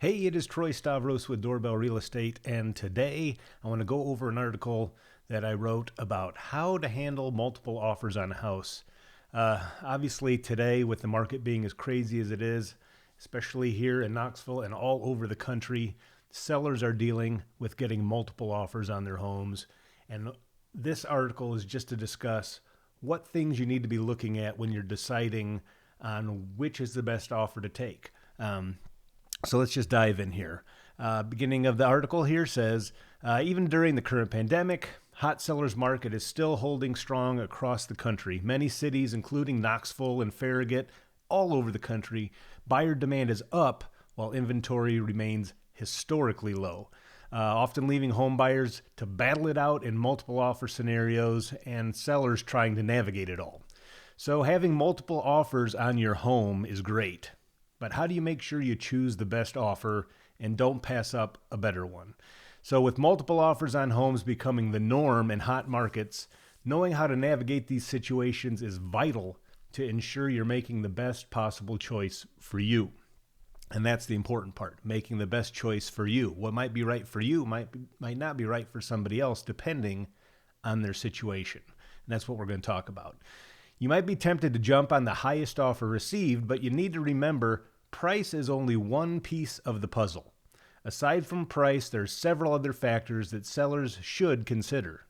Hey, it is Troy Stavros with Doorbell Real Estate, and today I want to go over an article that I wrote about how to handle multiple offers on a house. Obviously, today, with the market being as crazy as it is, especially here in Knoxville and all over the country, sellers are dealing with getting multiple offers on their homes. And this article is just to discuss what things you need to be looking at when you're deciding on which is the best offer to take. So let's just dive in here. Beginning of the article here says, even during the current pandemic, hot sellers market is still holding strong across the country. Many cities, including Knoxville and Farragut, all over the country, buyer demand is up while inventory remains historically low, often leaving home buyers to battle it out in multiple offer scenarios and sellers trying to navigate it all. So having multiple offers on your home is great. But how do you make sure you choose the best offer and don't pass up a better one? So with multiple offers on homes becoming the norm in hot markets, knowing how to navigate these situations is vital to ensure you're making the best possible choice for you. And that's the important part, making the best choice for you. What might be right for you might not be right for somebody else, depending on their situation. And that's what we're going to talk about. You might be tempted to jump on the highest offer received, but you need to remember price is only one piece of the puzzle. Aside from price, there's several other factors that sellers should consider.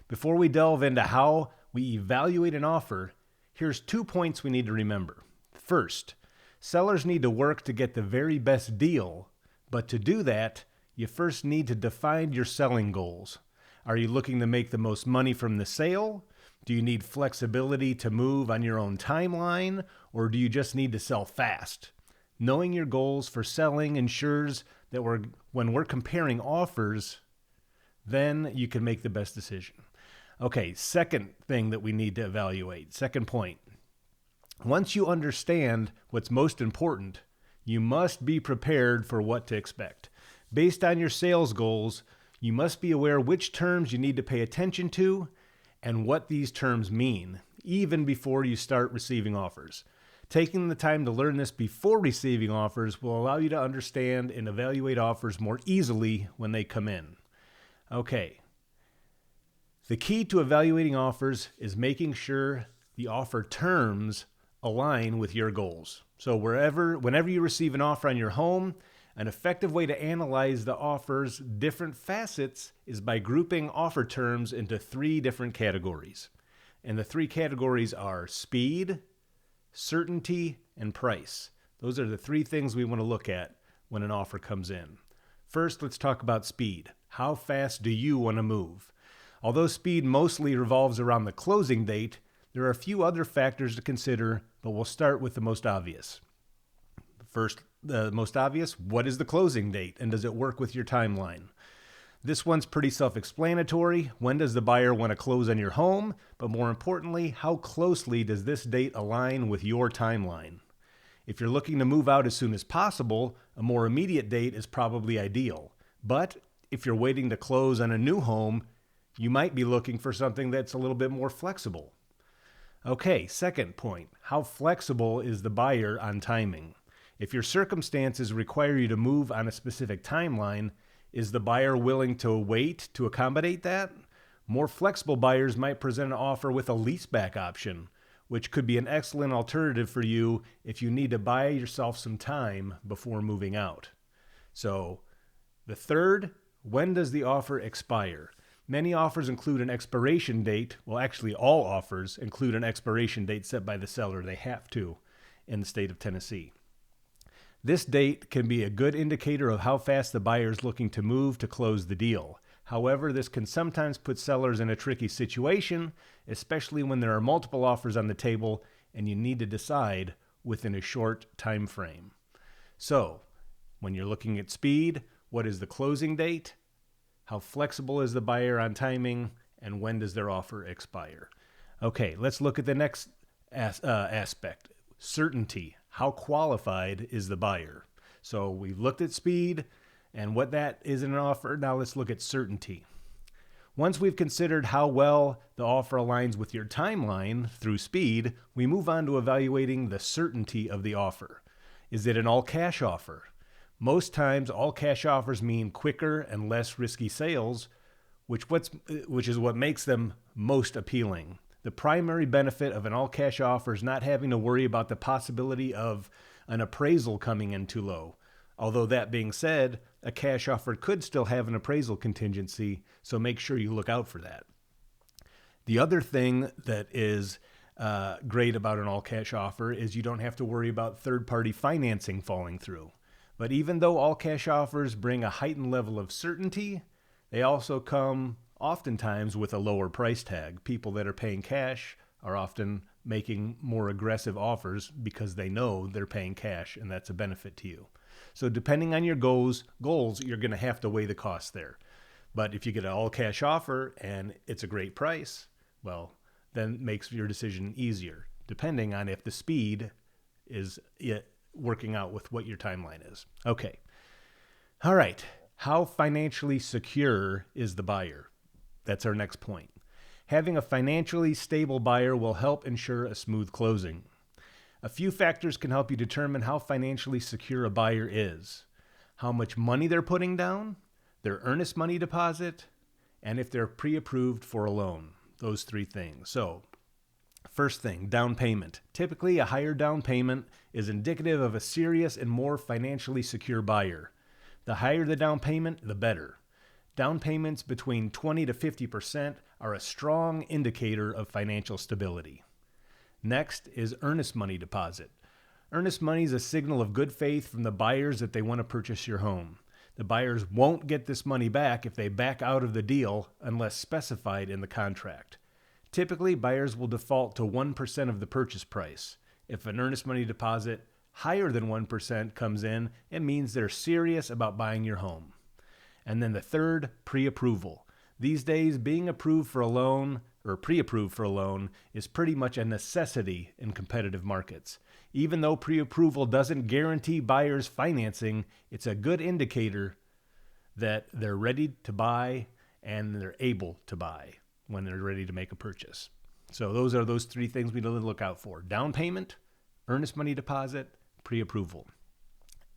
Before we delve into how we evaluate an offer, here's 2 points we need to remember. First, sellers need to work to get the very best deal, but to do that, you first need to define your selling goals. Are you looking to make the most money from the sale? Do you need flexibility to move on your own timeline, or do you just need to sell fast? Knowing your goals for selling ensures that when we're comparing offers, then you can make the best decision. Okay, second thing that we need to evaluate, second point. Once you understand what's most important, you must be prepared for what to expect. Based on your sales goals, you must be aware which terms you need to pay attention to and what these terms mean, even before you start receiving offers. Taking the time to learn this before receiving offers will allow you to understand and evaluate offers more easily when they come in. Okay. The key to evaluating offers is making sure the offer terms align with your goals. So whenever you receive an offer on your home, an effective way to analyze the offer's different facets is by grouping offer terms into 3 different categories. And the 3 categories are speed, certainty, and price. Those are the 3 things we want to look at when an offer comes in. First, let's talk about speed. How fast do you want to move? Although speed mostly revolves around the closing date, there are a few other factors to consider, but we'll start with the most obvious. First, the most obvious, what is the closing date and does it work with your timeline? This one's pretty self-explanatory. When does the buyer want to close on your home? But more importantly, how closely does this date align with your timeline? If you're looking to move out as soon as possible, a more immediate date is probably ideal. But if you're waiting to close on a new home, you might be looking for something that's a little bit more flexible. Okay, second point, how flexible is the buyer on timing? If your circumstances require you to move on a specific timeline, is the buyer willing to wait to accommodate that? More flexible buyers might present an offer with a leaseback option, which could be an excellent alternative for you if you need to buy yourself some time before moving out. So, the third, when does the offer expire? Many offers include an expiration date. Well, actually, all offers include an expiration date set by the seller. They have to in the state of Tennessee. This date can be a good indicator of how fast the buyer is looking to move to close the deal. However, this can sometimes put sellers in a tricky situation, especially when there are multiple offers on the table and you need to decide within a short time frame. So, when you're looking at speed, what is the closing date? How flexible is the buyer on timing? And when does their offer expire? Okay, let's look at the next aspect, certainty. How qualified is the buyer? So we've looked at speed and what that is in an offer. Now let's look at certainty. Once we've considered how well the offer aligns with your timeline through speed, we move on to evaluating the certainty of the offer. Is it an all-cash offer? Most times, all cash offers mean quicker and less risky sales, which is what makes them most appealing. The primary benefit of an all-cash offer is not having to worry about the possibility of an appraisal coming in too low. Although that being said, a cash offer could still have an appraisal contingency, so make sure you look out for that. The other thing that is great about an all-cash offer is you don't have to worry about third-party financing falling through. But even though all-cash offers bring a heightened level of certainty, they also come oftentimes with a lower price tag. People that are paying cash are often making more aggressive offers because they know they're paying cash, and that's a benefit to you. So depending on your goals, you're going to have to weigh the cost there. But if you get an all-cash offer and it's a great price, well, then it makes your decision easier, depending on if the speed is working out with what your timeline is. Okay. All right. How financially secure is the buyer? That's our next point. Having a financially stable buyer will help ensure a smooth closing. A few factors can help you determine how financially secure a buyer is: how much money they're putting down, their earnest money deposit, and if they're pre-approved for a loan. Those three things. So, first thing, down payment. Typically, a higher down payment is indicative of a serious and more financially secure buyer. The higher the down payment, the better. Down payments between 20 to 50% are a strong indicator of financial stability. Next is earnest money deposit. Earnest money is a signal of good faith from the buyers that they want to purchase your home. The buyers won't get this money back if they back out of the deal unless specified in the contract. Typically, buyers will default to 1% of the purchase price. If an earnest money deposit higher than 1% comes in, it means they're serious about buying your home. And then the third, pre-approval. These days, being approved for a loan or pre-approved for a loan is pretty much a necessity in competitive markets. Even though pre-approval doesn't guarantee buyers financing, it's a good indicator that they're ready to buy and they're able to buy when they're ready to make a purchase. So those are those three things we need to look out for: down payment, earnest money deposit, pre-approval.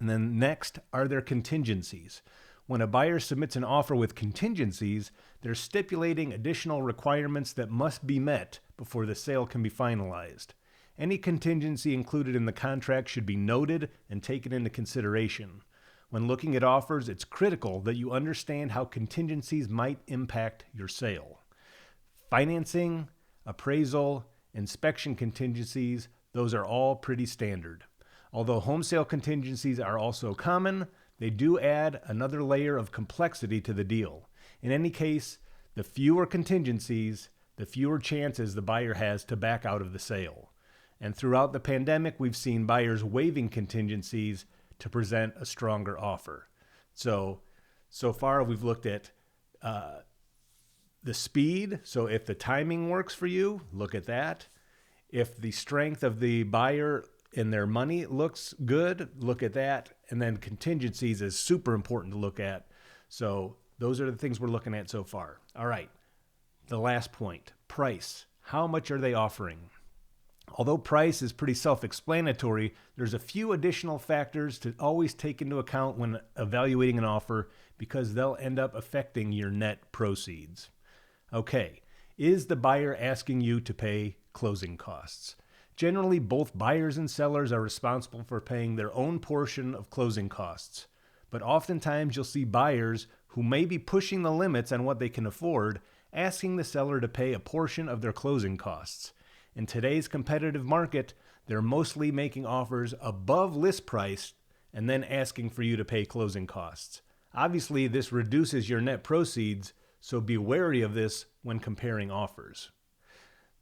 And then next, are there contingencies? When a buyer submits an offer with contingencies, they're stipulating additional requirements that must be met before the sale can be finalized. Any contingency included in the contract should be noted and taken into consideration. When looking at offers, it's critical that you understand how contingencies might impact your sale. Financing, appraisal, inspection contingencies, those are all pretty standard. Although home sale contingencies are also common, they do add another layer of complexity to the deal. In any case, the fewer contingencies, the fewer chances the buyer has to back out of the sale. And throughout the pandemic, we've seen buyers waiving contingencies to present a stronger offer. So far we've looked at the speed. So if the timing works for you, look at that. If the strength of the buyer and their money looks good, look at that. And then contingencies is super important to look at. So those are the things we're looking at so far. All right. The last point, price. How much are they offering? Although price is pretty self-explanatory, there's a few additional factors to always take into account when evaluating an offer because they'll end up affecting your net proceeds. Okay, is the buyer asking you to pay closing costs? Generally, both buyers and sellers are responsible for paying their own portion of closing costs. But oftentimes you'll see buyers who may be pushing the limits on what they can afford, asking the seller to pay a portion of their closing costs. In today's competitive market, they're mostly making offers above list price and then asking for you to pay closing costs. Obviously, this reduces your net proceeds, so be wary of this when comparing offers.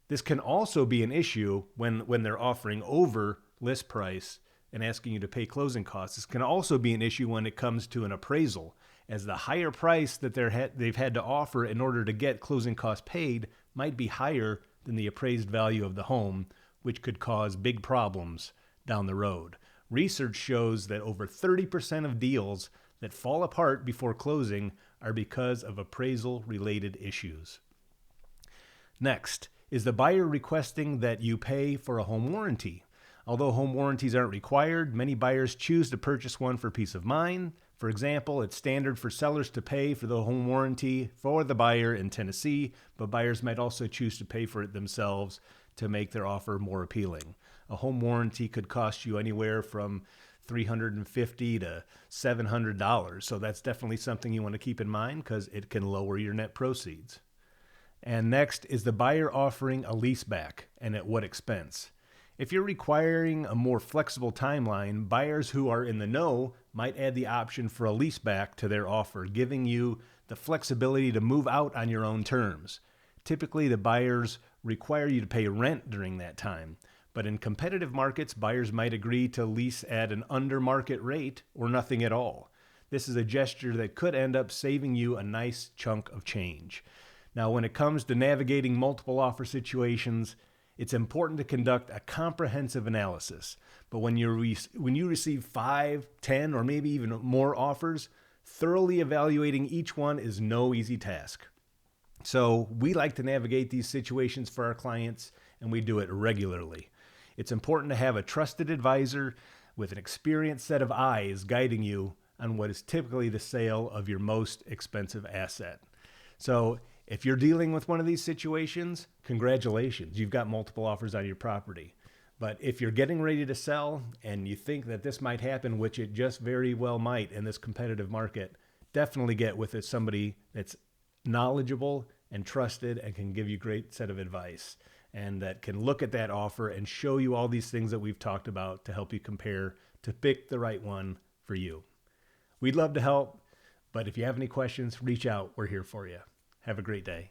This can also be an issue when they're offering over list price and asking you to pay closing costs. This can also be an issue when it comes to an appraisal, as the higher price that they've had to offer in order to get closing costs paid might be higher than the appraised value of the home, which could cause big problems down the road. Research shows that over 30% of deals that fall apart before closing are because of appraisal-related issues. Next, is the buyer requesting that you pay for a home warranty? Although home warranties aren't required, many buyers choose to purchase one for peace of mind. For example, it's standard for sellers to pay for the home warranty for the buyer in Tennessee, but buyers might also choose to pay for it themselves to make their offer more appealing. A home warranty could cost you anywhere from $350 to $700, so that's definitely something you want to keep in mind because it can lower your net proceeds. And next is the buyer offering a leaseback, and at what expense. If you're requiring a more flexible timeline, buyers who are in the know might add the option for a leaseback to their offer, giving you the flexibility to move out on your own terms. Typically, the buyers require you to pay rent during that time, but in competitive markets, buyers might agree to lease at an under-market rate or nothing at all. This is a gesture that could end up saving you a nice chunk of change. Now, when it comes to navigating multiple offer situations, it's important to conduct a comprehensive analysis. But when you receive 5, 10, or maybe even more offers, thoroughly evaluating each one is no easy task. So we like to navigate these situations for our clients, and we do it regularly. It's important to have a trusted advisor with an experienced set of eyes guiding you on what is typically the sale of your most expensive asset. So if you're dealing with one of these situations, congratulations, you've got multiple offers on your property. But if you're getting ready to sell and you think that this might happen, which it just very well might in this competitive market, definitely get with somebody that's knowledgeable and trusted and can give you a great set of advice and that can look at that offer and show you all these things that we've talked about to help you compare to pick the right one for you. We'd love to help, but if you have any questions, reach out. We're here for you. Have a great day.